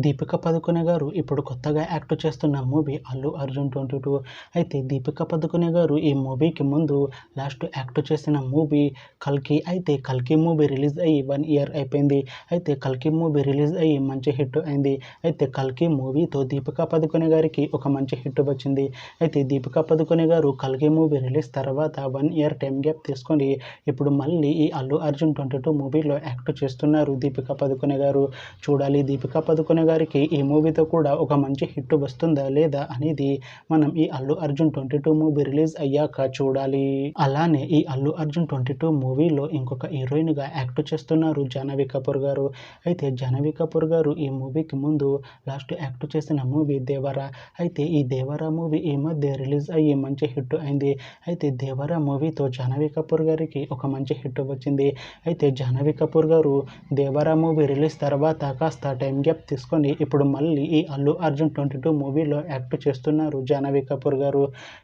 దీపిక పదుకొనె గారు ఇప్పుడు కొత్తగా యాక్ట్ చేస్తున్న మూవీ అల్లు అర్జున్ 22. అయితే దీపిక పదుకొనె గారు ఈ మూవీకి ముందు లాస్ట్ యాక్ట్ చేసిన మూవీ కల్కి. అయితే కల్కి మూవీ రిలీజ్ అయ్యి 1 ఇయర్ అయిపోయింది. అయితే కల్కి మూవీ రిలీజ్ అయ్యి మంచి హిట్ అయింది. అయితే కల్కి మూవీతో దీపిక పదుకొనె గారికి ఒక మంచి హిట్ వచ్చింది. అయితే దీపిక పదుకొనె గారు కల్కి మూవీ రిలీజ్ తర్వాత 1 ఇయర్ టైం గ్యాప్ తీసుకొని ఇప్పుడు మళ్ళీ ఈ అల్లు అర్జున్ 22 మూవీలో యాక్ట్ చేస్తున్నారు దీపిక పదుకొనె గారు. చూడాలి దీపిక పదుకొనె గారికి ఈ మూవీతో కూడా ఒక మంచి హిట్ వస్తుందా లేదా అనేది మనం ఈ అల్లు అర్జున్ 22 మూవీ రిలీజ్ అయ్యాక చూడాలి. అలానే ఈ అల్లు అర్జున్ 22 మూవీలో ఇంకొక హీరోయిన్ గా యాక్ట్ చేస్తున్నారు జాహ్నవి కపూర్ గారు. అయితే జాహ్నవి కపూర్ గారు ఈ మూవీకి ముందు లాస్ట్ యాక్ట్ చేసిన మూవీ దేవరా. అయితే ఈ దేవరా మూవీ ఈ మధ్య రిలీజ్ అయ్యి మంచి హిట్ అయింది. అయితే దేవరా మూవీతో జాహ్నవి కపూర్ గారికి ఒక మంచి హిట్ వచ్చింది. అయితే జాహ్నవి కపూర్ గారు దేవరా మూవీ రిలీజ్ తర్వాత కాస్త టైం గ్యాప్ తీసుకొని ఇప్పుడు మళ్ళీ ఈ అల్లు అర్జున్ 22 మూవీలో యాక్ట్ చేస్తున్నారు జాహ్నవి కపూర్ గారు.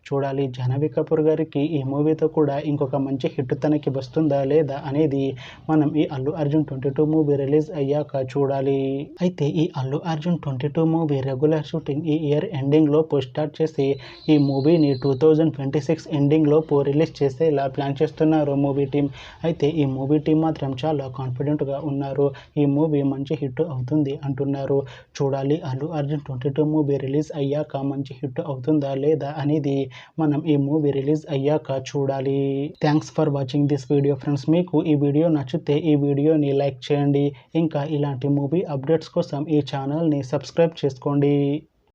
చూడాలి జాహ్నవి కపూర్ గారికి ఈ మూవీతో కూడా ఇంకొక మంచి హిట్ తనకి వస్తుందా లేదా అనేది మనం ఈ అల్లు అర్జున్ 22 మూవీ రిలీజ్ అయ్యాక చూడాలి. అయితే ఈ Allu Arjun 22 movie regular shooting ఈ ఇయర్ ఎండింగ్ లోపు స్టార్ట్ చేసి ఈ మూవీని 2026 ఎండింగ్ లోపు రిలీజ్ చేసేలా ప్లాన్ చేస్తున్నారు మూవీ టీం. అయితే ఈ మూవీ టీం మాత్రం చాలా కాన్ఫిడెంట్గా ఉన్నారు. ఈ మూవీ మంచి హిట్ అవుతుంది అంటున్నారు. చూడాలి అల్లు అర్జున్ 22 మూవీ రిలీజ్ అయ్యాక మంచి హిట్ అవుతుందా లేదా అనేది మనం ఈ మూవీ రిలీజ్ అయ్యాక చూడాలి. Thanks for watching this video friends. మీకు ఈ వీడియో నచ్చితే ఈ వీడియోని లైక్ చేయండి. ఇంకా ఇలాంటి మూవీ అప్డేట్స్ కోసం ఈ ఛానల్ని సబ్స్క్రైబ్ చేసుకోండి.